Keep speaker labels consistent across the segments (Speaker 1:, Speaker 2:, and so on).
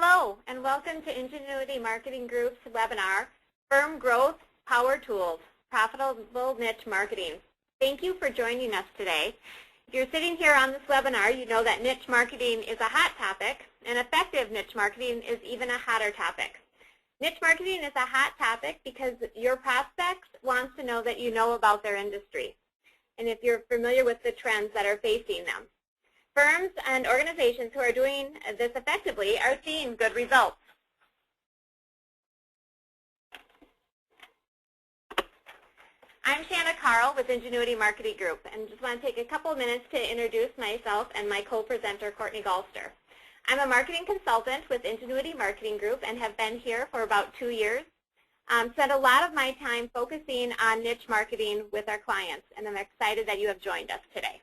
Speaker 1: Hello, and welcome to Ingenuity Marketing Group's webinar, Firm Growth Power Tools, Profitable Niche Marketing. Thank you for joining us today. If you're sitting here on this webinar, you know that niche marketing is a hot topic, and effective niche marketing is even a hotter topic. Niche marketing is a hot topic because your prospects wants to know that you know about their industry, and if you're familiar with the trends that are facing them. Firms and organizations who are doing this effectively are seeing good results. I'm Shanna Carl with Ingenuity Marketing Group, and just want to take a couple of minutes to introduce myself and my co-presenter, Courtney Galster. I'm a marketing consultant with Ingenuity Marketing Group and have been here for about 2 years. Spent a lot of my time focusing on niche marketing with our clients, and I'm excited that you have joined us today.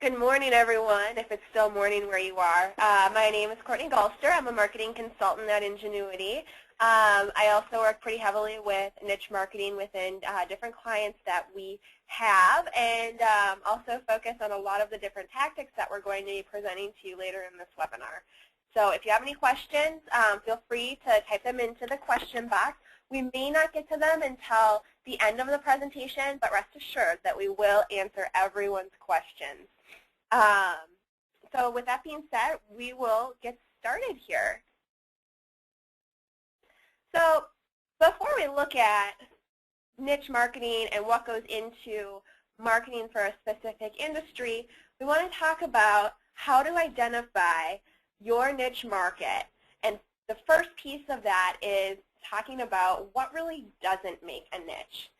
Speaker 2: Good morning, everyone, if it's still morning where you are. My name is Courtney Galster. I'm a marketing consultant at Ingenuity. I also work pretty heavily with niche marketing within different clients that we have, and also focus on a lot of the different tactics that we're going to be presenting to you later in this webinar. So if you have any questions, feel free to type them into the question box. We may not get to them until the end of the presentation, but rest assured that we will answer everyone's questions. So with that being said, we will get started here. So before we look at niche marketing and what goes into marketing for a specific industry, we want to talk about how to identify your niche market. And the first piece of that is talking about what really doesn't make a niche.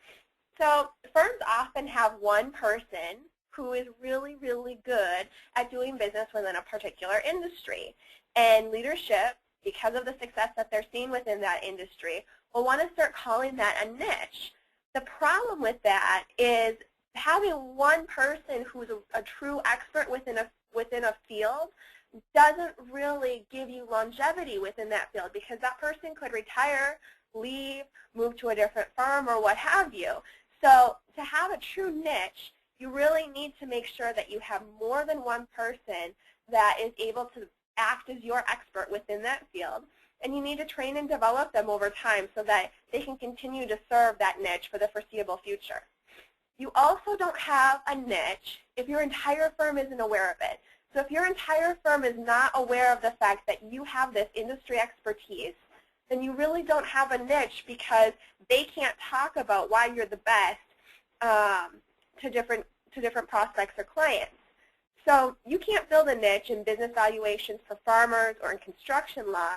Speaker 2: So firms often have one person who is really, really good at doing business within a particular industry. And leadership, because of the success that they're seeing within that industry, will want to start calling that a niche. The problem with that is having one person who's a true expert within a field doesn't really give you longevity within that field, because that person could retire, leave, move to a different firm, or what have you. So to have a true niche, you really need to make sure that you have more than one person that is able to act as your expert within that field. And you need to train and develop them over time so that they can continue to serve that niche for the foreseeable future. You also don't have a niche if your entire firm isn't aware of it. So if your entire firm is not aware of the fact that you have this industry expertise, then you really don't have a niche, because they can't talk about why you're the best to different prospects or clients. So you can't build a niche in business valuations for farmers or in construction law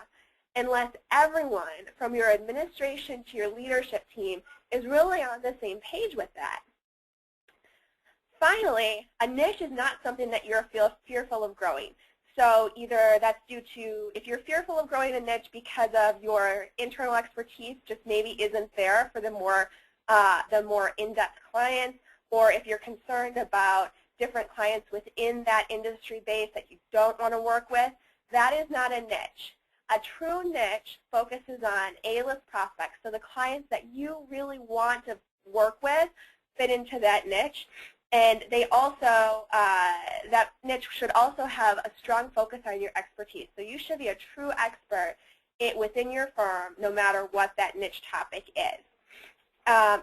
Speaker 2: unless everyone from your administration to your leadership team is really on the same page with that. Finally, a niche is not something that you're fearful of growing. So either that's due to, if you're fearful of growing a niche because of your internal expertise just maybe isn't there for the more in-depth clients, or if you're concerned about different clients within that industry base that you don't want to work with, that is not a niche. A true niche focuses on A-list prospects, so the clients that you really want to work with fit into that niche. And they also, that niche should also have a strong focus on your expertise. So you should be a true expert within your firm, no matter what that niche topic is.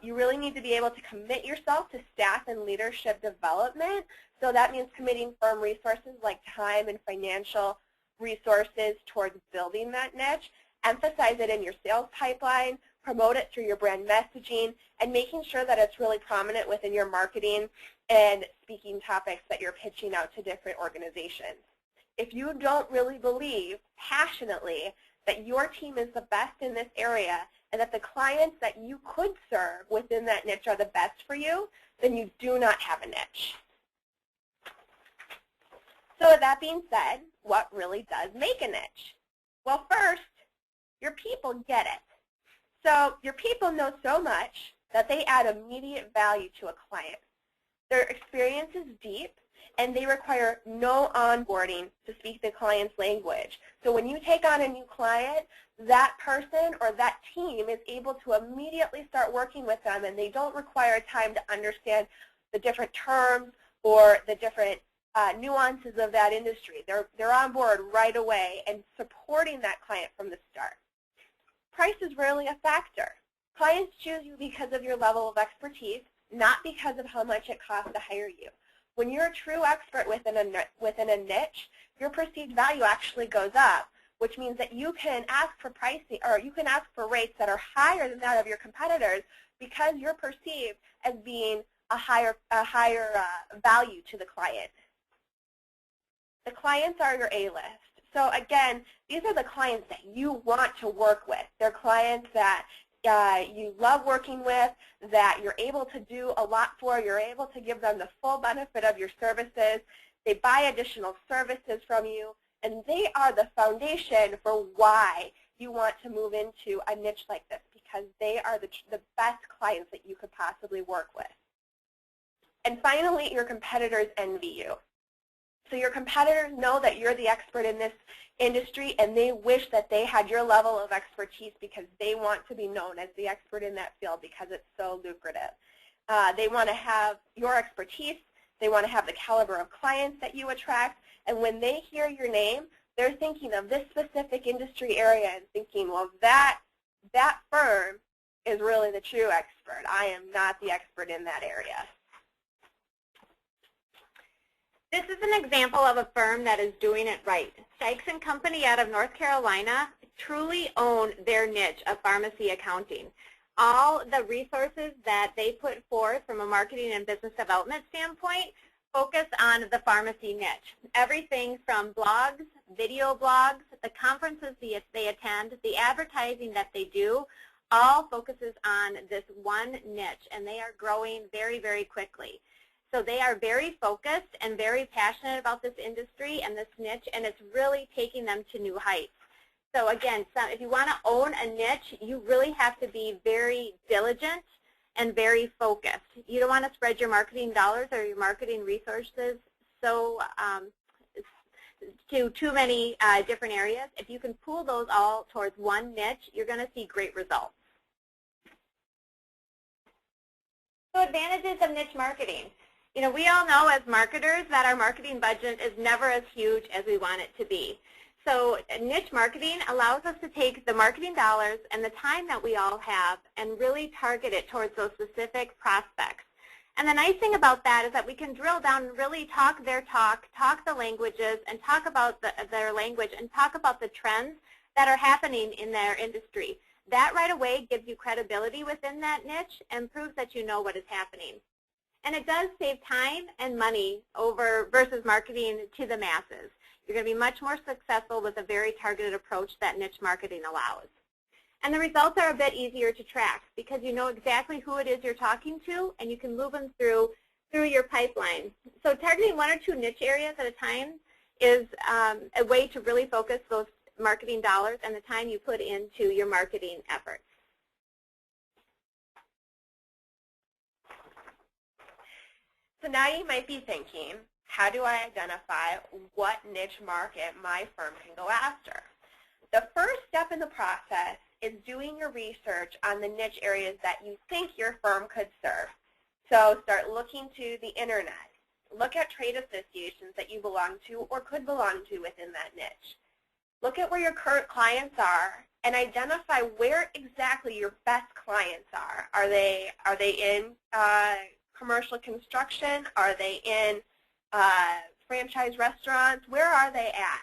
Speaker 2: You really need to be able to commit yourself to staff and leadership development. So that means committing firm resources like time and financial resources towards building that niche. Emphasize it in your sales pipeline, promote it through your brand messaging, and making sure that it's really prominent within your marketing and speaking topics that you're pitching out to different organizations. If you don't really believe passionately that your team is the best in this area and that the clients that you could serve within that niche are the best for you, then you do not have a niche. So with that being said, what really does make a niche? Well, first, your people get it. So your people know so much that they add immediate value to a client. Their experience is deep, and they require no onboarding to speak the client's language. So when you take on a new client, that person or that team is able to immediately start working with them, and they don't require time to understand the different terms or the different nuances of that industry. They're on board right away and supporting that client from the start. Price is rarely a factor. Clients choose you because of your level of expertise, not because of how much it costs to hire you. When you're a true expert within a niche, your perceived value actually goes up, which means that you can ask for pricing, or you can ask for rates that are higher than that of your competitors because you're perceived as being a higher value to the client. The clients are your A-list. So again, these are the clients that you want to work with. They're clients that you love working with, that you're able to do a lot for. You're able to give them the full benefit of your services. They buy additional services from you, and they are the foundation for why you want to move into a niche like this, because they are the best clients that you could possibly work with. And finally, your competitors envy you. So your competitors know that you're the expert in this industry, and they wish that they had your level of expertise because they want to be known as the expert in that field because it's so lucrative. They want to have your expertise. They want to have the caliber of clients that you attract. And when they hear your name, they're thinking of this specific industry area and thinking, well, that firm is really the true expert. I am not the expert in that area.
Speaker 1: This is an example of a firm that is doing it right. Sykes & Company out of North Carolina truly own their niche of pharmacy accounting. All the resources that they put forth from a marketing and business development standpoint focus on the pharmacy niche. Everything from blogs, video blogs, the conferences they attend, the advertising that they do, all focuses on this one niche, and they are growing very, very quickly. So they are very focused and very passionate about this industry and this niche, and it's really taking them to new heights. So again, if you want to own a niche, you really have to be very diligent and very focused. You don't want to spread your marketing dollars or your marketing resources to too many different areas. If you can pool those all towards one niche, you're going to see great results. So advantages of niche marketing. You know, we all know as marketers that our marketing budget is never as huge as we want it to be. So niche marketing allows us to take the marketing dollars and the time that we all have and really target it towards those specific prospects. And the nice thing about that is that we can drill down and really talk their talk the languages, and talk about their language, and talk about the trends that are happening in their industry. That right away gives you credibility within that niche and proves that you know what is happening. And it does save time and money versus marketing to the masses. You're going to be much more successful with a very targeted approach that niche marketing allows. And the results are a bit easier to track because you know exactly who it is you're talking to, and you can move them through your pipeline. So targeting one or two niche areas at a time is a way to really focus those marketing dollars and the time you put into your marketing efforts.
Speaker 2: So now you might be thinking, how do I identify what niche market my firm can go after? The first step in the process is doing your research on the niche areas that you think your firm could serve. So start looking to the internet. Look at trade associations that you belong to or could belong to within that niche. Look at where your current clients are and identify where exactly your best clients are. Are they in commercial construction? Are they in franchise restaurants? Where are they at?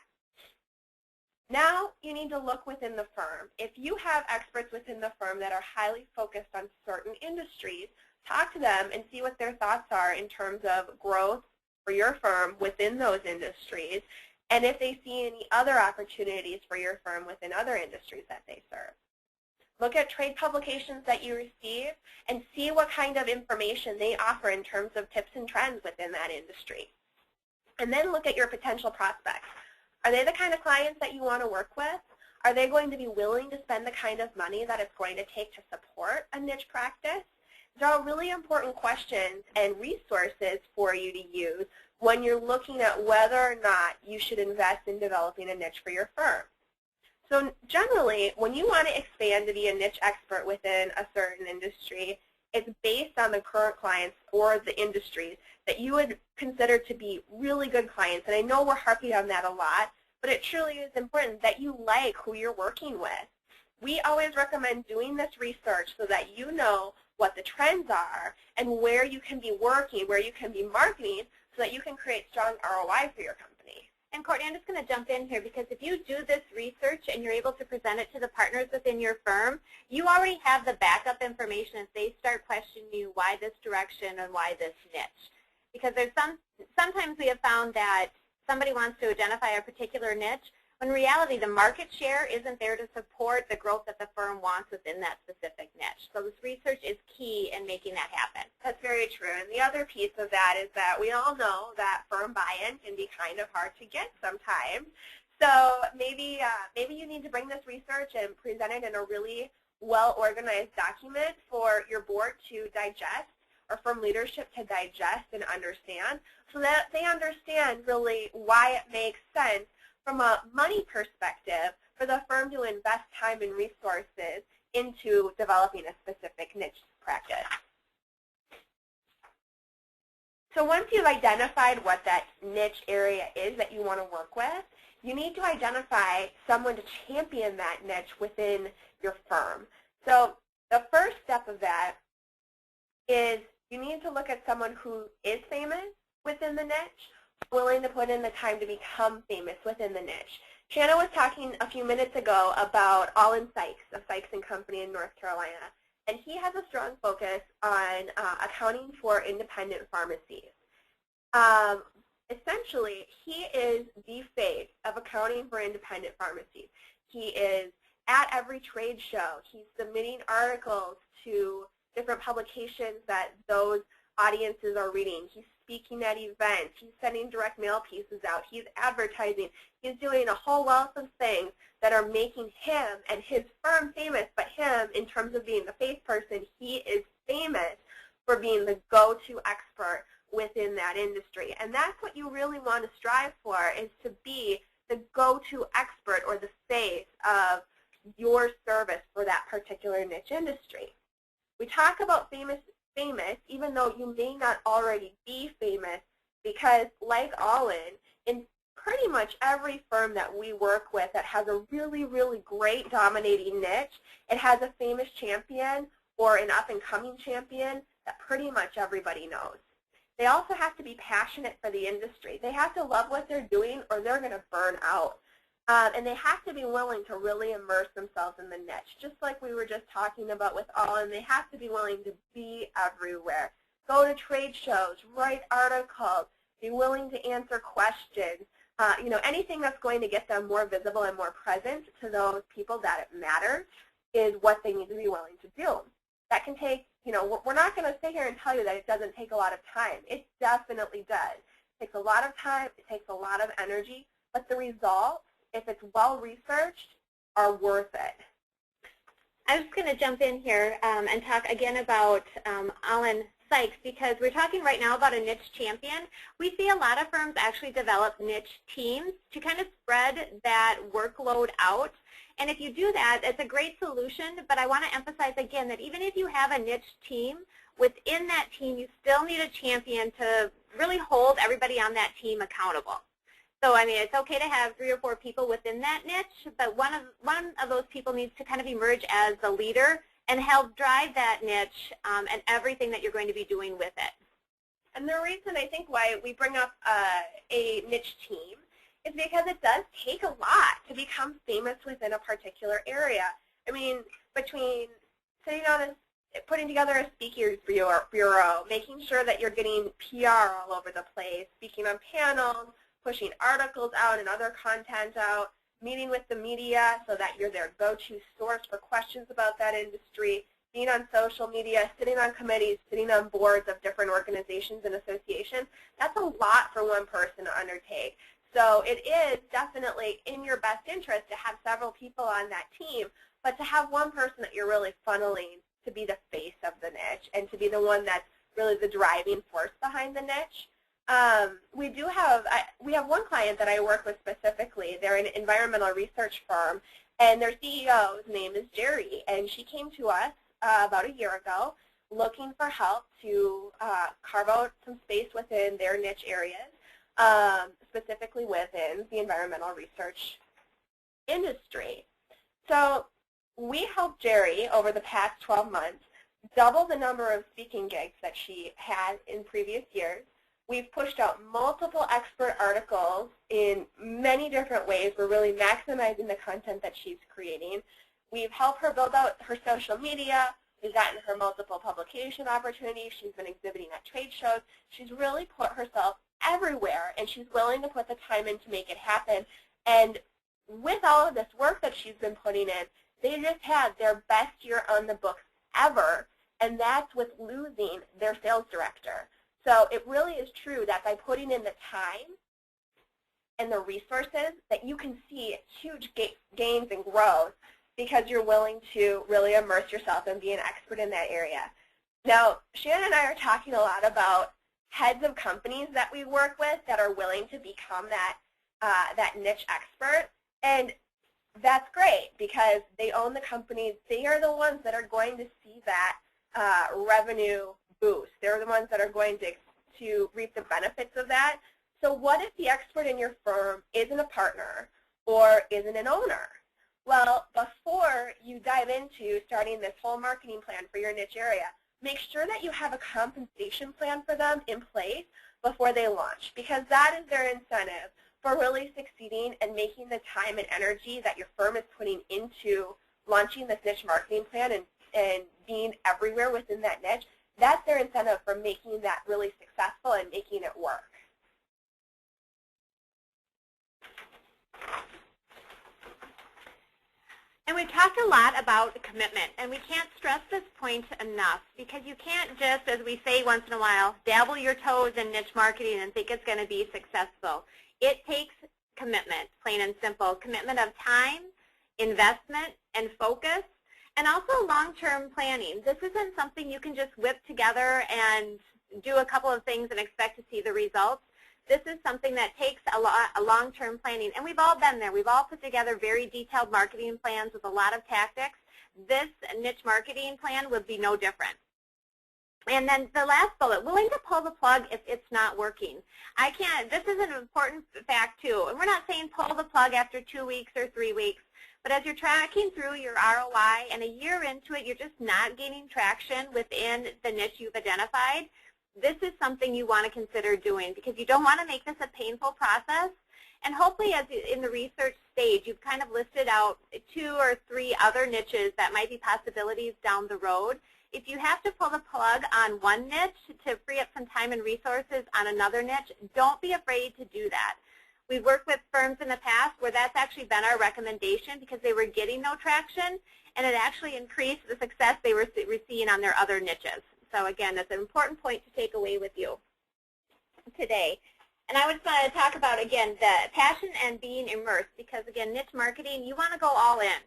Speaker 2: Now you need to look within the firm. If you have experts within the firm that are highly focused on certain industries, talk to them and see what their thoughts are in terms of growth for your firm within those industries, and if they see any other opportunities for your firm within other industries that they serve. Look at trade publications that you receive and see what kind of information they offer in terms of tips and trends within that industry. And then look at your potential prospects. Are they the kind of clients that you want to work with? Are they going to be willing to spend the kind of money that it's going to take to support a niche practice? These are all really important questions and resources for you to use when you're looking at whether or not you should invest in developing a niche for your firm. So generally, when you want to expand to be a niche expert within a certain industry, It's based on the current clients or the industries that you would consider to be really good clients. And I know we're harping on that a lot, but it truly is important that you like who you're working with. We always recommend doing this research so that you know what the trends are and where you can be working, where you can be marketing, so that you can create strong ROI for your company.
Speaker 1: And Courtney, I'm just going to jump in here because if you do this research and you're able to present it to the partners within your firm, you already have the backup information if they start questioning you why this direction and why this niche. Because there's sometimes we have found that somebody wants to identify a particular niche, when in reality the market share isn't there to support the growth that the firm wants within that specific niche. So this research is key in making that happen.
Speaker 2: That's very true. And the other piece of that is that we all know that firm buy-in can be kind of hard to get sometimes. So maybe you need to bring this research and present it in a really well-organized document for your board to digest, or firm leadership to digest and understand, so that they understand really why it makes sense from a money perspective for the firm to invest time and resources into developing a specific niche practice. So once you've identified what that niche area is that you want to work with, you need to identify someone to champion that niche within your firm. So the first step of that is you need to look at someone who is famous within the niche, willing to put in the time to become famous within the niche. Shanna was talking a few minutes ago about All Sykes of Sykes & Company in North Carolina, and he has a strong focus on accounting for independent pharmacies. Essentially, he is the face of accounting for independent pharmacies. He is at every trade show. He's submitting articles to different publications that those audiences are reading. He's speaking at events. He's sending direct mail pieces out. He's advertising. He's doing a whole wealth of things that are making him and his firm famous, but him, in terms of being the face person, he is famous for being the go-to expert within that industry. And that's what you really want to strive for, is to be the go-to expert or the face of your service for that particular niche industry. We talk about famous, even though you may not already be famous, because like All-In, in pretty much every firm that we work with that has a really, really great dominating niche, it has a famous champion or an up-and-coming champion that pretty much everybody knows. They also have to be passionate for the industry. They have to love what they're doing or they're going to burn out. And they have to be willing to really immerse themselves in the niche, just like we were just talking about with All-In. They have to be willing to be everywhere, go to trade shows, write articles, be willing to answer questions. Anything that's going to get them more visible and more present to those people that it matters is what they need to be willing to do. That can take, we're not going to sit here and tell you that it doesn't take a lot of time. It definitely does. It takes a lot of time. It takes a lot of energy. But the results, if it's well-researched, are worth it.
Speaker 1: I was going to jump in here and talk again about All Sykes, because we're talking right now about a niche champion. We see a lot of firms actually develop niche teams to kind of spread that workload out. And if you do that, it's a great solution, but I want to emphasize again that even if you have a niche team, within that team you still need a champion to really hold everybody on that team accountable. So, I mean, it's okay to have 3 or 4 people within that niche, but one of those people needs to kind of emerge as the leader and help drive that niche and everything that you're going to be doing with it.
Speaker 2: And the reason I think why we bring up a niche team is because it does take a lot to become famous within a particular area. I mean, between putting together a speakers bureau, making sure that you're getting PR all over the place, speaking on panels, pushing articles out and other content out, meeting with the media so that you're their go-to source for questions about that industry, being on social media, sitting on committees, sitting on boards of different organizations and associations. That's a lot for one person to undertake. So it is definitely in your best interest to have several people on that team, but to have one person that you're really funneling to be the face of the niche and to be the one that's really the driving force behind the niche. We have one client that I work with specifically. They're an environmental research firm, and their CEO's name is Jerry, and she came to us about a year ago looking for help to carve out some space within their niche areas, specifically within the environmental research industry. So we helped Jerry over the past 12 months double the number of speaking gigs that she had in previous years. We've pushed out multiple expert articles in many different ways. We're really maximizing the content that she's creating. We've helped her build out her social media. We've gotten her multiple publication opportunities. She's been exhibiting at trade shows. She's really put herself everywhere, and she's willing to put the time in to make it happen. And with all of this work that she's been putting in, they just had their best year on the books ever, and that's with losing their sales director. So it really is true that by putting in the time and the resources that you can see huge gains and growth because you're willing to really immerse yourself and be an expert in that area. Now, Shannon and I are talking a lot about heads of companies that we work with that are willing to become that niche expert. And that's great because they own the companies. They are the ones that are going to see that revenue boost. They're the ones that are going to reap the benefits of that. So what if the expert in your firm isn't a partner or isn't an owner? Well, before you dive into starting this whole marketing plan for your niche area, make sure that you have a compensation plan for them in place before they launch, because that is their incentive for really succeeding and making the time and energy that your firm is putting into launching this niche marketing plan and being everywhere within that niche. That's their incentive for making that really successful and making it work.
Speaker 1: And we've talked a lot about commitment, and we can't stress this point enough because you can't just, as we say once in a while, dabble your toes in niche marketing and think it's going to be successful. It takes commitment, plain and simple, commitment of time, investment, and focus, and also long-term planning. This isn't something you can just whip together and do a couple of things and expect to see the results. This is something that takes a long-term planning, and we've all been there. We've all put together very detailed marketing plans with a lot of tactics. This niche marketing plan would be no different. And then the last bullet, willing to pull the plug if it's not working. This is an important fact too, and we're not saying pull the plug after 2 weeks or 3 weeks, but as you're tracking through your ROI and a year into it, you're just not gaining traction within the niche you've identified, this is something you want to consider doing because you don't want to make this a painful process. And hopefully as in the research stage, you've kind of listed out 2 or 3 other niches that might be possibilities down the road. If you have to pull the plug on one niche to free up some time and resources on another niche, don't be afraid to do that. We've worked with firms in the past where that's actually been our recommendation because they were getting no traction, and it actually increased the success they were seeing on their other niches. So again, that's an important point to take away with you today. And I just want to talk about, again, the passion and being immersed because, again, niche marketing, you want to go all in.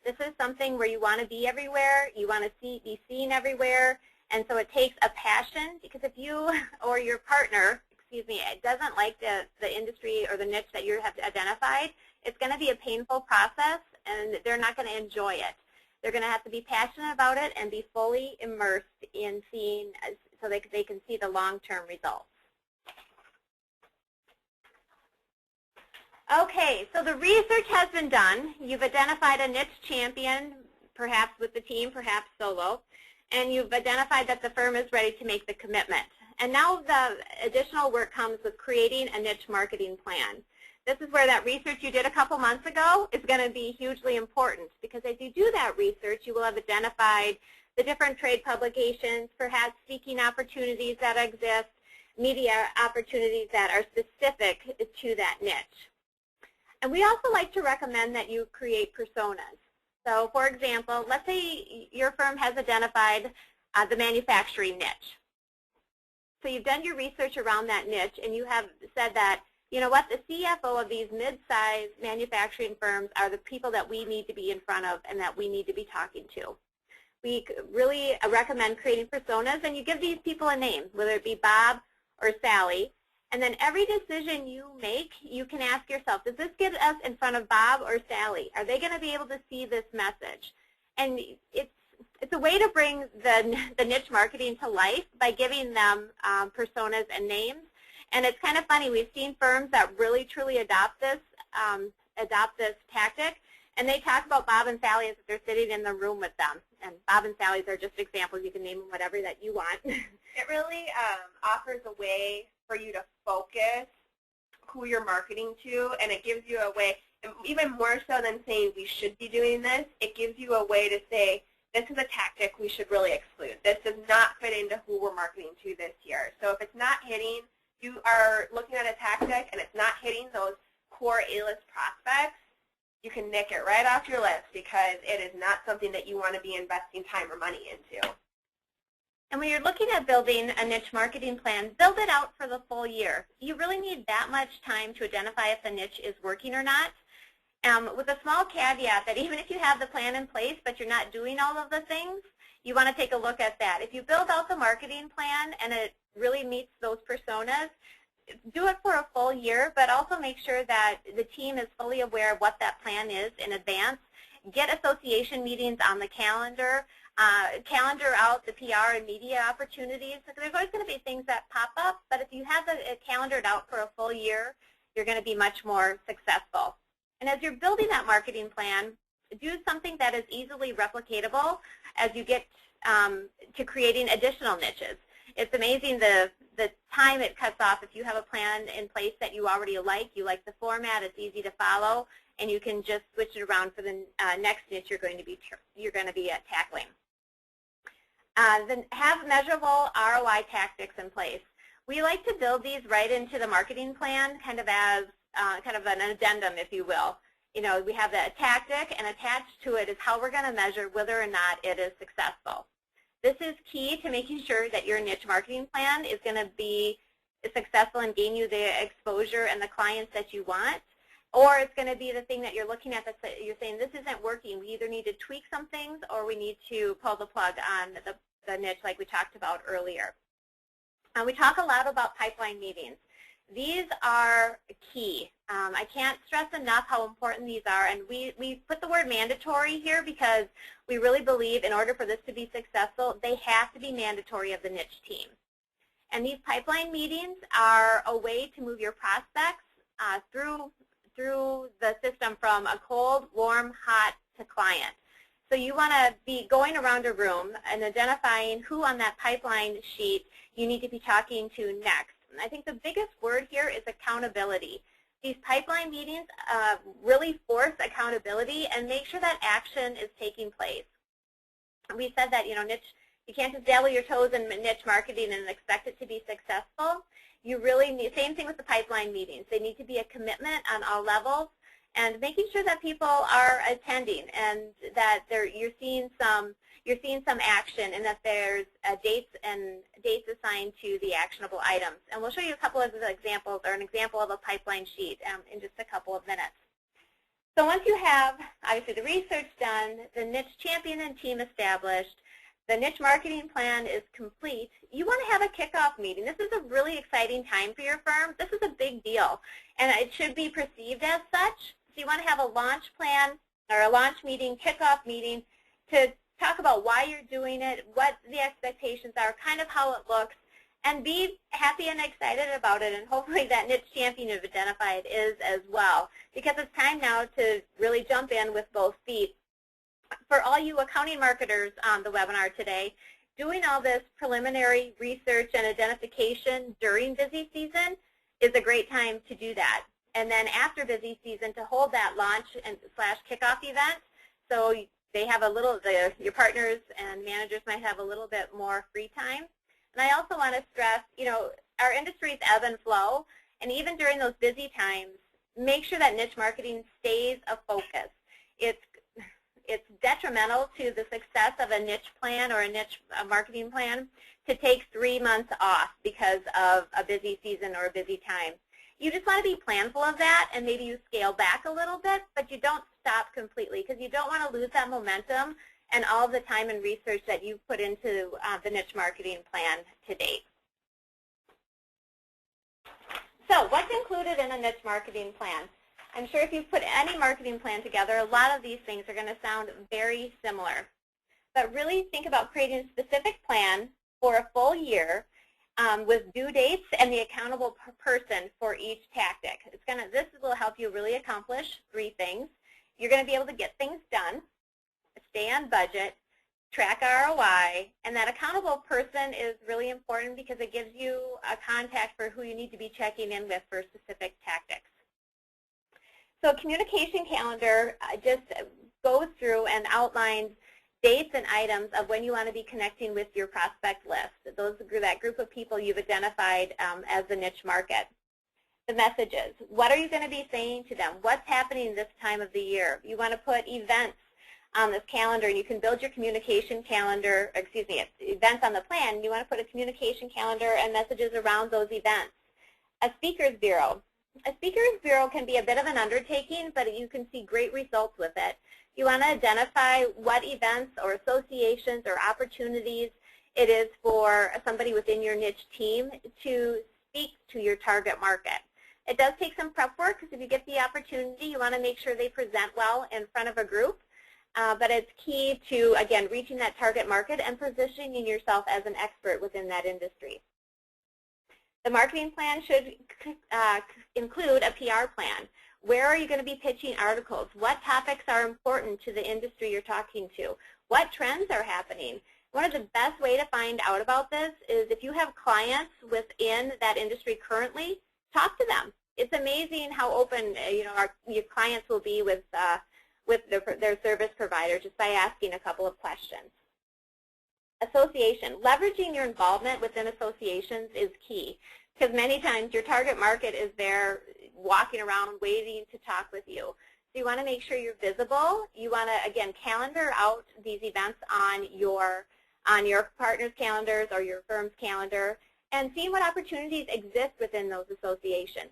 Speaker 1: This is something where you want to be everywhere, you want to be seen everywhere, and so it takes a passion because if you or your partner, it doesn't like the industry or the niche that you have identified, it's going to be a painful process and they're not going to enjoy it. They're going to have to be passionate about it and be fully immersed in seeing so they can see the long-term results. Okay, so the research has been done. You've identified a niche champion, perhaps with the team, perhaps solo, and you've identified that the firm is ready to make the commitment. And now the additional work comes with creating a niche marketing plan. This is where that research you did a couple months ago is going to be hugely important because as you do that research, you will have identified the different trade publications, perhaps speaking opportunities that exist, media opportunities that are specific to that niche. And we also like to recommend that you create personas. So for example, let's say your firm has identified the manufacturing niche. So you've done your research around that niche and you have said that, you know what, the CFO of these mid-sized manufacturing firms are the people that we need to be in front of and that we need to be talking to. We really recommend creating personas, and you give these people a name, whether it be Bob or Sally, and then every decision you make, you can ask yourself, does this get us in front of Bob or Sally? Are they going to be able to see this message? And it's it's a way to bring the niche marketing to life by giving them personas and names. And it's kind of funny. We've seen firms that really, truly adopt this tactic, and they talk about Bob and Sally as if they're sitting in the room with them. And Bob and Sally's are just examples. You can name them whatever that you want.
Speaker 2: It really offers a way for you to focus who you're marketing to, and it gives you a way, even more so than saying we should be doing this, it gives you a way to say, this is a tactic we should really exclude. This does not fit into who we're marketing to this year. So if it's not hitting, you are looking at a tactic and it's not hitting those core A-list prospects, you can nick it right off your list because it is not something that you want to be investing time or money into.
Speaker 1: And when you're looking at building a niche marketing plan, build it out for the full year. You really need that much time to identify if the niche is working or not. With a small caveat that even if you have the plan in place but you're not doing all of the things, you want to take a look at that. If you build out the marketing plan and it really meets those personas, do it for a full year, but also make sure that the team is fully aware of what that plan is in advance. Get association meetings on the calendar. Calendar out the PR and media opportunities. There's always going to be things that pop up, but if you have it calendared out for a full year, you're going to be much more successful. And as you're building that marketing plan, do something that is easily replicatable as you get to creating additional niches. It's amazing the time it cuts off if you have a plan in place that you already like. You like the format, it's easy to follow, and you can just switch it around for the next niche you're going to be tackling. Then have measurable ROI tactics in place. We like to build these right into the marketing plan, kind of as kind of an addendum, if you will. You know, we have the tactic, and attached to it is how we're going to measure whether or not it is successful. This is key to making sure that your niche marketing plan is going to be successful and gain you the exposure and the clients that you want, or it's going to be the thing that you're looking at that you're saying, this isn't working. We either need to tweak some things or we need to pull the plug on the niche like we talked about earlier. We talk a lot about pipeline meetings. These are key. I can't stress enough how important these are, and we put the word mandatory here because we really believe in order for this to be successful, they have to be mandatory of the niche team. And these pipeline meetings are a way to move your prospects through the system from a cold, warm, hot to client. So you want to be going around a room and identifying who on that pipeline sheet you need to be talking to next. And I think the biggest word here is accountability. These pipeline meetings really force accountability and make sure that action is taking place. We said that, you know, niche, you can't just dabble your toes in niche marketing and expect it to be successful. You really need, same thing with the pipeline meetings. They need to be a commitment on all levels and making sure that people are attending and that you're seeing some action and that there's dates assigned to the actionable items. And we'll show you a couple of examples or an example of a pipeline sheet in just a couple of minutes. So once you have, obviously, the research done, the niche champion and team established, the niche marketing plan is complete, you want to have a kickoff meeting. This is a really exciting time for your firm. This is a big deal, and it should be perceived as such. So you want to have a launch plan or a launch meeting, kickoff meeting to talk about why you're doing it, what the expectations are, kind of how it looks, and be happy and excited about it. And hopefully that niche champion you've identified is as well, because it's time now to really jump in with both feet. For all you accounting marketers on the webinar today, doing all this preliminary research and identification during busy season is a great time to do that. And then after busy season to hold that launch and / kickoff event, so they have a little, your partners and managers might have a little bit more free time. And I also want to stress, you know, our industries ebb and flow, and even during those busy times, make sure that niche marketing stays a focus. It's detrimental to the success of a niche plan or a niche marketing plan to take 3 months off because of a busy season or a busy time. You just want to be planful of that, and maybe you scale back a little bit, but you don't stop completely because you don't want to lose that momentum and all the time and research that you've put into the niche marketing plan to date. So what's included in a niche marketing plan? I'm sure if you've put any marketing plan together, a lot of these things are going to sound very similar. but really think about creating a specific plan for a full year with due dates and the accountable person for each tactic. This will help you really accomplish 3 things. You're going to be able to get things done, stay on budget, track ROI, and that accountable person is really important because it gives you a contact for who you need to be checking in with for specific tactics. So communication calendar just goes through and outlines dates and items of when you want to be connecting with your prospect list. That group of people you've identified as the niche market. The messages. What are you going to be saying to them? What's happening this time of the year? You want to put events on this calendar, and you can build your communication calendar, events on the plan. You want to put a communication calendar and messages around those events. A speakers bureau. A speakers bureau can be a bit of an undertaking, but you can see great results with it. You want to identify what events or associations or opportunities it is for somebody within your niche team to speak to your target market. It does take some prep work because if you get the opportunity, you want to make sure they present well in front of a group. But it's key to, again, reaching that target market and positioning yourself as an expert within that industry. The marketing plan should include a PR plan. Where are you going to be pitching articles? What topics are important to the industry you're talking to? What trends are happening? One of the best way to find out about this is if you have clients within that industry currently, talk to them. It's amazing how open your clients will be with their service provider just by asking a couple of questions. Association. Leveraging your involvement within associations is key because many times your target market is there walking around waiting to talk with you. So you want to make sure you're visible. You want to, again, calendar out these events on your partner's calendars or your firm's calendar and see what opportunities exist within those associations.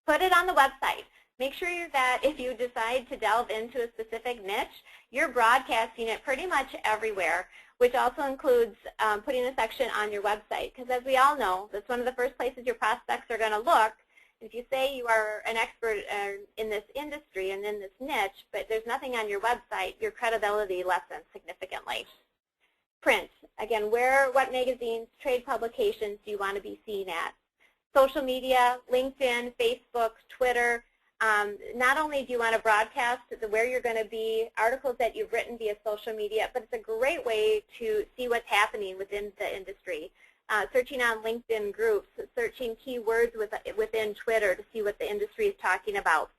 Speaker 1: Put it on the website. Make sure that if you decide to delve into a specific niche, you're broadcasting it pretty much everywhere, which also includes putting a section on your website. Because as we all know, that's one of the first places your prospects are going to look. If you say you are an expert in this industry and in this niche, but there's nothing on your website, your credibility lessens significantly. Print. Again, what magazines, trade publications do you want to be seen at? Social media, LinkedIn, Facebook, Twitter. Not only do you want to broadcast where you're going to be, articles that you've written via social media, but it's a great way to see what's happening within the industry. Searching on LinkedIn groups, searching keywords within Twitter to see what the industry is talking about.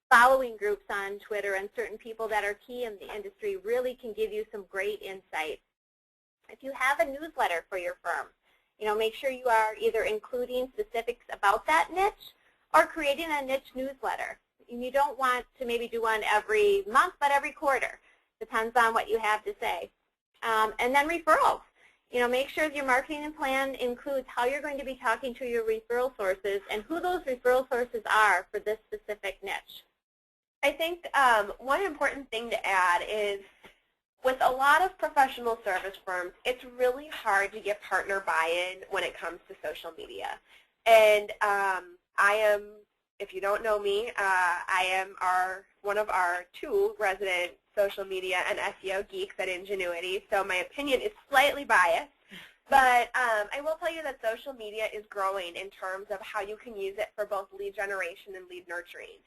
Speaker 1: Following groups on Twitter and certain people that are key in the industry really can give you some great insight. If you have a newsletter for your firm, make sure you are either including specifics about that niche or creating a niche newsletter. And you don't want to maybe do one every month, but every quarter. Depends on what you have to say. And then referrals. Make sure your marketing plan includes how you're going to be talking to your referral sources and who those referral sources are for this specific niche.
Speaker 2: I think one important thing to add is with a lot of professional service firms, it's really hard to get partner buy-in when it comes to social media. And I am, if you don't know me, I am one of our 2 resident social media and SEO geeks at Ingenuity, so my opinion is slightly biased. But I will tell you that social media is growing in terms of how you can use it for both lead generation and lead nurturing.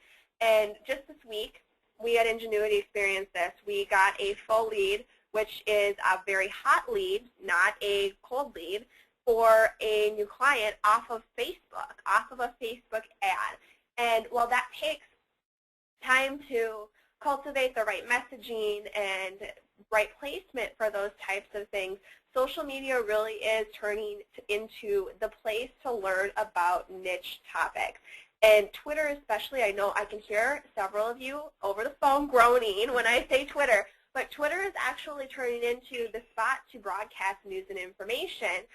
Speaker 2: And just this week, we at Ingenuity experienced this. We got a full lead, which is a very hot lead, not a cold lead, for a new client off of Facebook, off of a Facebook ad. And while that takes time to cultivate the right messaging and right placement for those types of things, social media really is turning into the place to learn about niche topics. And Twitter especially, I know I can hear several of you over the phone groaning when I say Twitter, but Twitter is actually turning into the spot to broadcast news and information,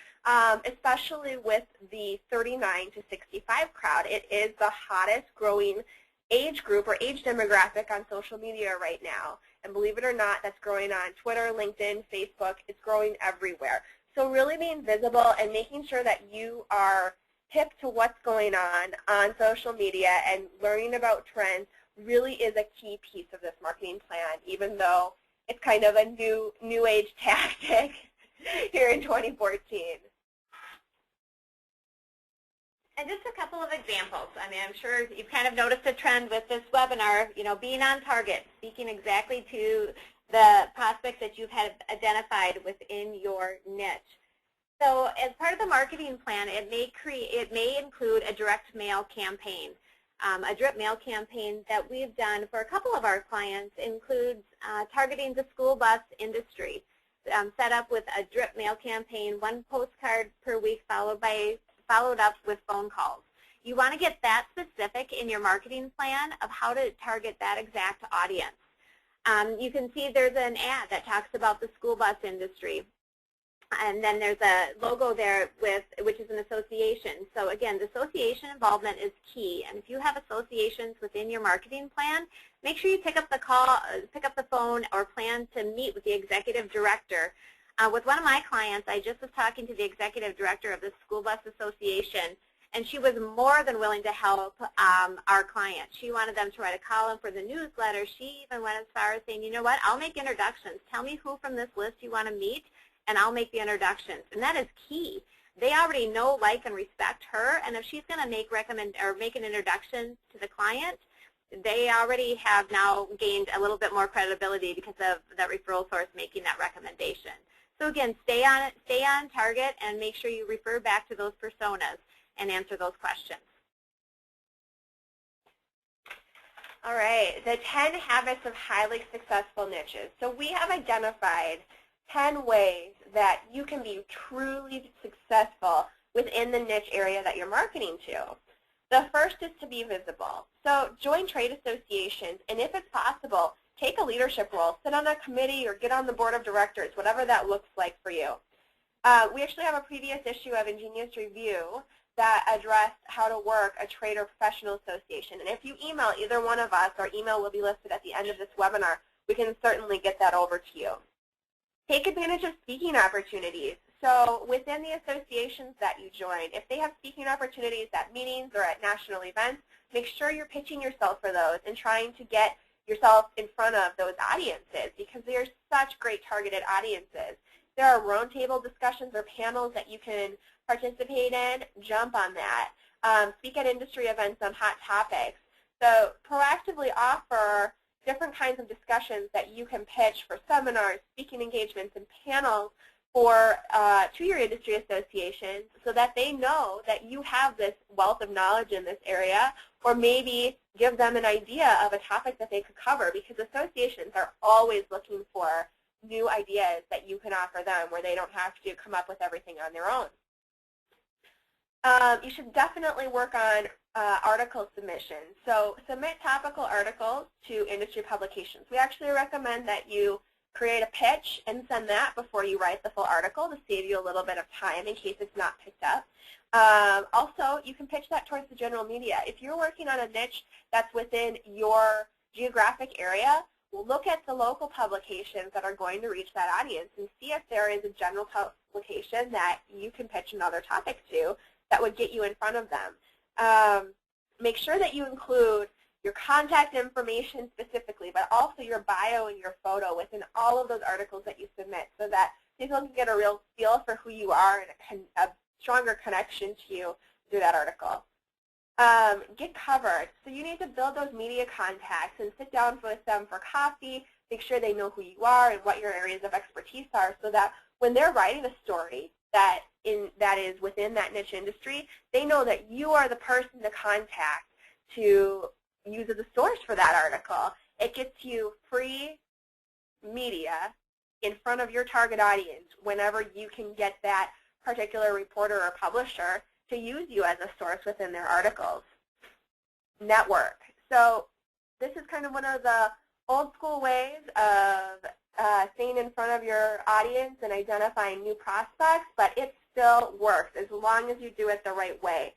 Speaker 2: especially with the 39 to 65 crowd. It is the hottest growing age group or age demographic on social media right now. And believe it or not, that's growing on Twitter, LinkedIn, Facebook. It's growing everywhere. So really being visible and making sure that you are hip to what's going on social media and learning about trends really is a key piece of this marketing plan, even though it's kind of a new age tactic here in 2014.
Speaker 1: And just a couple of examples. I mean, I'm sure you've kind of noticed a trend with this webinar, being on target, speaking exactly to the prospects that you've had identified within your niche. So as part of the marketing plan, it may include a direct mail campaign. A direct mail campaign that we've done for a couple of our clients includes targeting the school bus industry. Set up with a drip mail campaign, one postcard per week followed up with phone calls. You want to get that specific in your marketing plan of how to target that exact audience. You can see there's an ad that talks about the school bus industry. And then there's a logo there which is an association. So again, the association involvement is key. And if you have associations within your marketing plan, make sure you pick up the phone, or plan to meet with the executive director. With one of my clients, I just was talking to the executive director of the school bus association, and she was more than willing to help our client. She wanted them to write a column for the newsletter. She even went as far as saying, you know what, I'll make introductions. Tell me who from this list you want to meet, and I'll make the introductions. And that is key. They already know, like, and respect her, and if she's going to make an introduction to the client, they already have now gained a little bit more credibility because of that referral source making that recommendation. So again, stay on target and make sure you refer back to those personas and answer those questions.
Speaker 2: All right, the 10 habits of highly successful niches. So we have identified 10 ways that you can be truly successful within the niche area that you're marketing to. The first is to be visible. So join trade associations, and if it's possible, take a leadership role, sit on a committee or get on the board of directors, whatever that looks like for you. We actually have a previous issue of Ingenious Review that addressed how to work a trade or professional association. And if you email either one of us, our email will be listed at the end of this webinar, we can certainly get that over to you. Take advantage of speaking opportunities. So within the associations that you join, if they have speaking opportunities at meetings or at national events, make sure you're pitching yourself for those and trying to get yourself in front of those audiences, because they are such great targeted audiences. There are roundtable discussions or panels that you can participate in. Jump on that. Speak at industry events on hot topics. So proactively offer different kinds of discussions that you can pitch for seminars, speaking engagements, and panels to your industry associations, so that they know that you have this wealth of knowledge in this area, or maybe give them an idea of a topic that they could cover, because associations are always looking for new ideas that you can offer them where they don't have to come up with everything on their own. You should definitely work on article submissions. So submit topical articles to industry publications. We actually recommend that you create a pitch and send that before you write the full article to save you a little bit of time in case it's not picked up. Also, you can pitch that towards the general media. If you're working on a niche that's within your geographic area, look at the local publications that are going to reach that audience and see if there is a general publication that you can pitch another topic to that would get you in front of them. Make sure that you include your contact information specifically, but also your bio and your photo within all of those articles that you submit, so that people can get a real feel for who you are and a stronger connection to you through that article. Get covered. So you need to build those media contacts and sit down with them for coffee, make sure they know who you are and what your areas of expertise are, so that when they're writing a story that is within that niche industry, they know that you are the person to contact to use as a source for that article. It gets you free media in front of your target audience whenever you can get that particular reporter or publisher to use you as a source within their articles. Network. So this is kind of one of the old school ways of staying in front of your audience and identifying new prospects, but it still works as long as you do it the right way.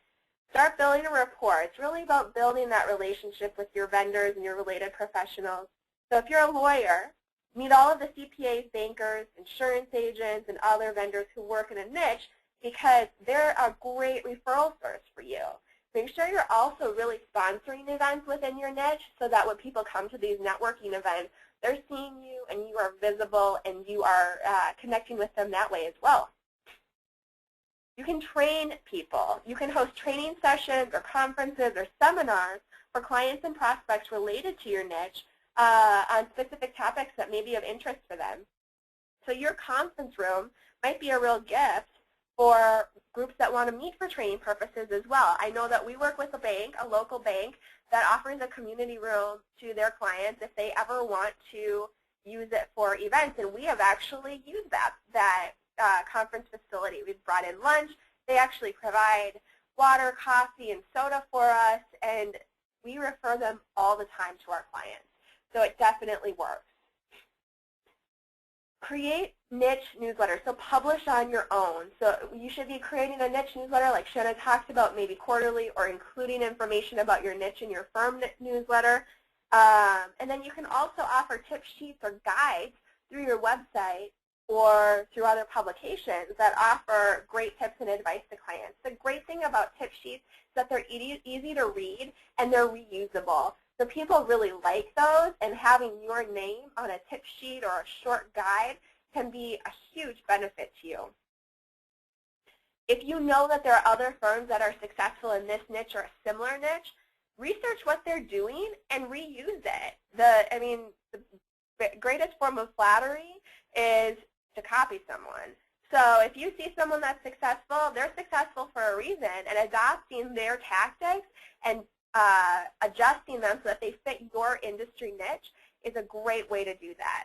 Speaker 2: Start building a rapport. It's really about building that relationship with your vendors and your related professionals. So if you're a lawyer, meet all of the CPAs, bankers, insurance agents, and other vendors who work in a niche, because they're a great referral source for you. Make sure you're also really sponsoring events within your niche so that when people come to these networking events, they're seeing you and you are visible and you are connecting with them that way as well. You can train people. You can host training sessions or conferences or seminars for clients and prospects related to your niche on specific topics that may be of interest for them. So your conference room might be a real gift for groups that want to meet for training purposes as well. I know that we work with a bank, a local bank, that offers a community room to their clients if they ever want to use it for events, and we have actually used that conference facility. We've brought in lunch. They actually provide water, coffee, and soda for us, and we refer them all the time to our clients. So it definitely works. Create niche newsletters, so publish on your own. So you should be creating a niche newsletter like Shanna talked about, maybe quarterly, or including information about your niche in your firm newsletter. And then you can also offer tip sheets or guides through your website or through other publications that offer great tips and advice to clients. The great thing about tip sheets is that they're easy to read and they're reusable. So people really like those, and having your name on a tip sheet or a short guide can be a huge benefit to you. If you know that there are other firms that are successful in this niche or a similar niche, research what they're doing and reuse it. The greatest form of flattery is to copy someone. So if you see someone that's successful, they're successful for a reason, and adopting their tactics and adjusting them so that they fit your industry niche is a great way to do that.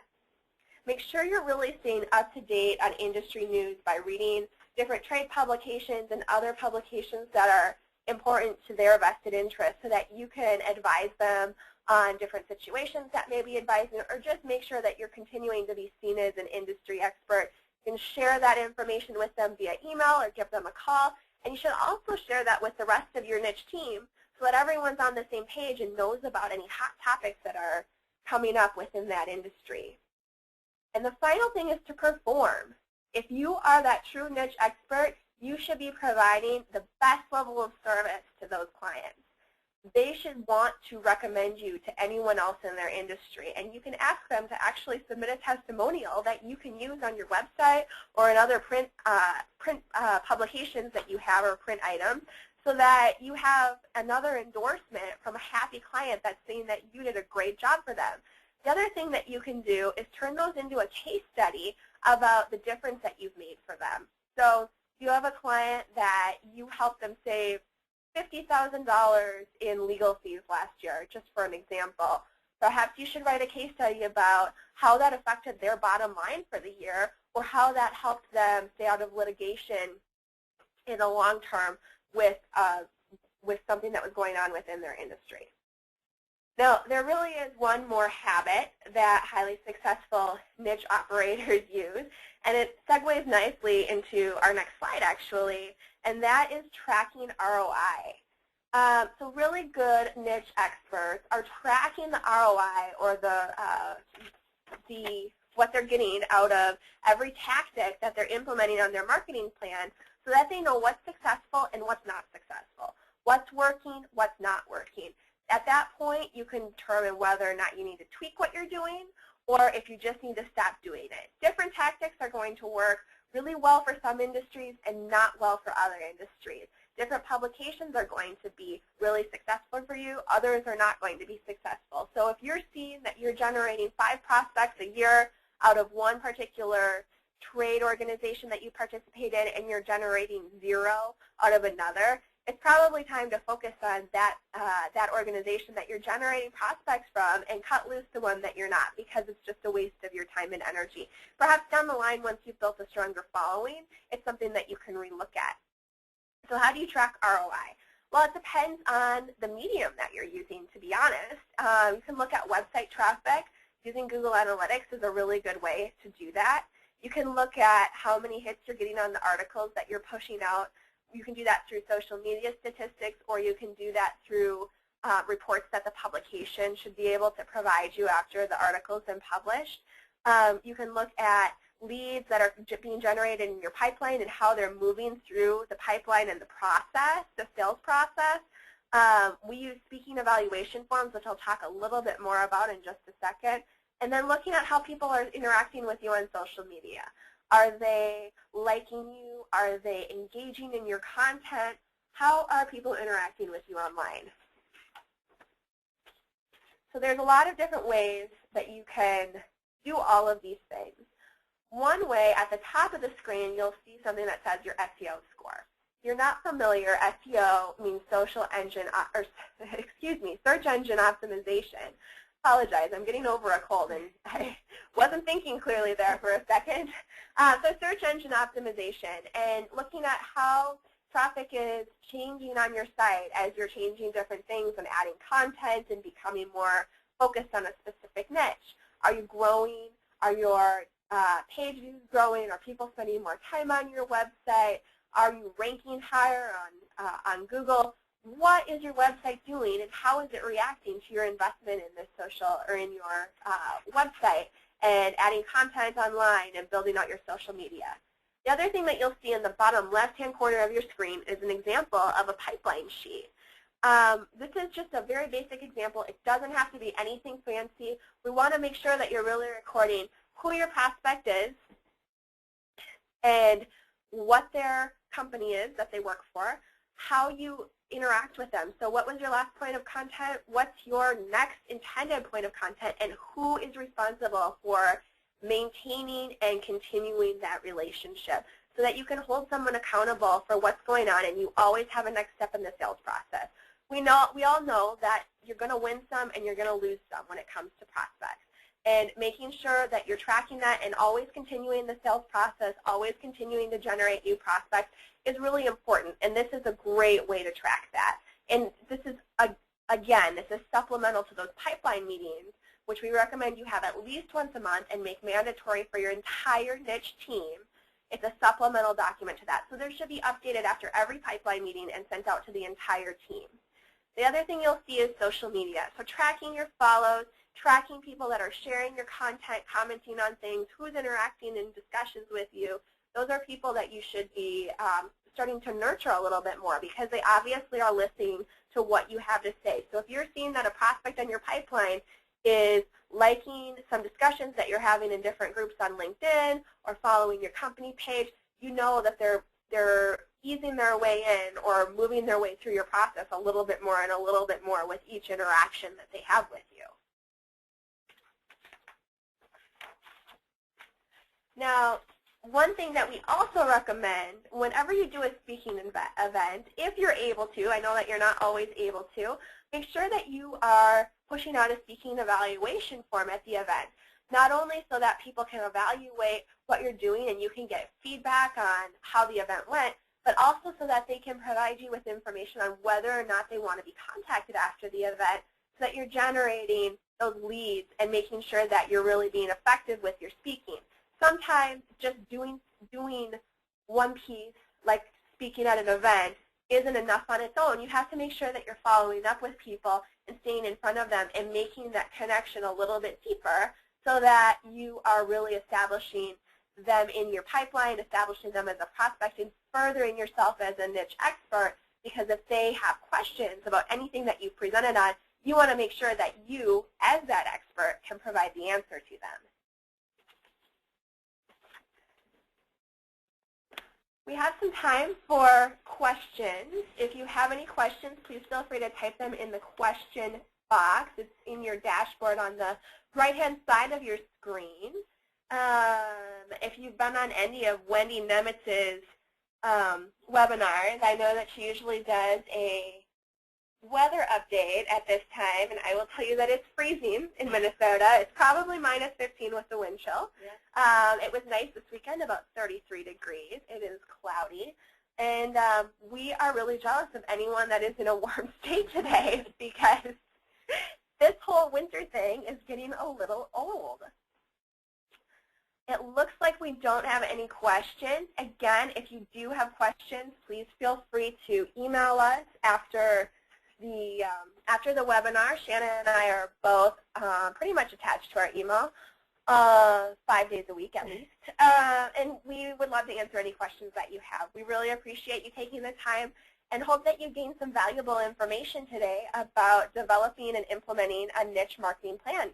Speaker 2: Make sure you're really staying up to date on industry news by reading different trade publications and other publications that are important to their vested interest so that you can advise them on different situations that may be advising, or just make sure that you're continuing to be seen as an industry expert. You can share that information with them via email or give them a call, and you should also share that with the rest of your niche team so that everyone's on the same page and knows about any hot topics that are coming up within that industry. And the final thing is to perform. If you are that true niche expert, you should be providing the best level of service to those clients. They should want to recommend you to anyone else in their industry, and you can ask them to actually submit a testimonial that you can use on your website or in other print publications that you have, or print items, so that you have another endorsement from a happy client that's saying that you did a great job for them. The other thing that you can do is turn those into a case study about the difference that you've made for them. So you have a client that you helped them save $50,000 in legal fees last year, just for an example. Perhaps you should write a case study about how that affected their bottom line for the year, or how that helped them stay out of litigation in the long term with something that was going on within their industry. Now, there really is one more habit that highly successful niche operators use, and it segues nicely into our next slide, actually, and that is tracking ROI. So really good niche experts are tracking the ROI, or what they're getting out of every tactic that they're implementing on their marketing plan, so that they know what's successful and what's not successful, what's working, what's not working. At that point, you can determine whether or not you need to tweak what you're doing, or if you just need to stop doing it. Different tactics are going to work really well for some industries and not well for other industries. Different publications are going to be really successful for you. Others are not going to be successful. So if you're seeing that you're generating 5 prospects a year out of one particular trade organization that you participate in, and you're generating 0 out of another, it's probably time to focus on that organization that you're generating prospects from and cut loose the one that you're not, because it's just a waste of your time and energy. Perhaps down the line, once you've built a stronger following, it's something that you can relook at. So how do you track ROI? Well, it depends on the medium that you're using, to be honest. You can look at website traffic. Using Google Analytics is a really good way to do that. You can look at how many hits you're getting on the articles that you're pushing out. You can do that through social media statistics, or you can do that through reports that the publication should be able to provide you after the article's been published. You can look at leads that are being generated in your pipeline and how they're moving through the pipeline and the process, the sales process. We use speaking evaluation forms, which I'll talk a little bit more about in just a second. And then looking at how people are interacting with you on social media. Are they liking you? Are they engaging in your content? How are people interacting with you online? So there's a lot of different ways that you can do all of these things. One way, at the top of the screen, you'll see something that says your SEO score. If you're not familiar, SEO means search engine optimization. Apologize, I'm getting over a cold and I wasn't thinking clearly there for a second. So search engine optimization and looking at how traffic is changing on your site as you're changing different things and adding content and becoming more focused on a specific niche. Are you growing? Are your page views growing? Are people spending more time on your website? Are you ranking higher on Google? What is your website doing and how is it reacting to your investment in this social or in your website and adding content online and building out your social media? The other thing that you'll see in the bottom left-hand corner of your screen is an example of a pipeline sheet. This is just a very basic example. It doesn't have to be anything fancy. We want to make sure that you're really recording who your prospect is and what their company is that they work for, how you interact with them. So what was your last point of contact? What's your next intended point of contact? And who is responsible for maintaining and continuing that relationship so that you can hold someone accountable for what's going on and you always have a next step in the sales process. We all know that you're going to win some and you're going to lose some when it comes to prospects. And making sure that you're tracking that and always continuing the sales process, always continuing to generate new prospects is really important. And this is a great way to track that. And this is, again, this is supplemental to those pipeline meetings, which we recommend you have at least once a month and make mandatory for your entire niche team. It's a supplemental document to that. So there should be updated after every pipeline meeting and sent out to the entire team. The other thing you'll see is social media. So tracking your follows, tracking people that are sharing your content, commenting on things, who's interacting in discussions with you. Those are people that you should be starting to nurture a little bit more because they obviously are listening to what you have to say. So if you're seeing that a prospect on your pipeline is liking some discussions that you're having in different groups on LinkedIn or following your company page, you know that they're easing their way in or moving their way through your process a little bit more and a little bit more with each interaction that they have with you. Now, one thing that we also recommend whenever you do a speaking event, if you're able to, I know that you're not always able to, make sure that you are pushing out a speaking evaluation form at the event. Not only so that people can evaluate what you're doing and you can get feedback on how the event went, but also so that they can provide you with information on whether or not they want to be contacted after the event so that you're generating those leads and making sure that you're really being effective with your speaking. Sometimes just doing one piece, like speaking at an event, isn't enough on its own. You have to make sure that you're following up with people and staying in front of them and making that connection a little bit deeper so that you are really establishing them in your pipeline, establishing them as a prospect, and furthering yourself as a niche expert, because if they have questions about anything that you presented on, you want to make sure that you, as that expert, can provide the answer to them. We have some time for questions. If you have any questions, please feel free to type them in the question box. It's in your dashboard on the right-hand side of your screen. If you've been on any of Wendy Nemitz's webinars, I know that she usually does a weather update at this time, and I will tell you that it's freezing in Minnesota. It's probably minus 15 with the wind chill. Yeah. It was nice this weekend, about 33 degrees. It is cloudy, and we are really jealous of anyone that is in a warm state today because this whole winter thing is getting a little old. It looks like we don't have any questions. Again, if you do have questions, please feel free to email us after the webinar. Shannon and I are both pretty much attached to our email 5 days a week at least. And we would love to answer any questions that you have. We really appreciate you taking the time and hope that you gained some valuable information today about developing and implementing a niche marketing plan.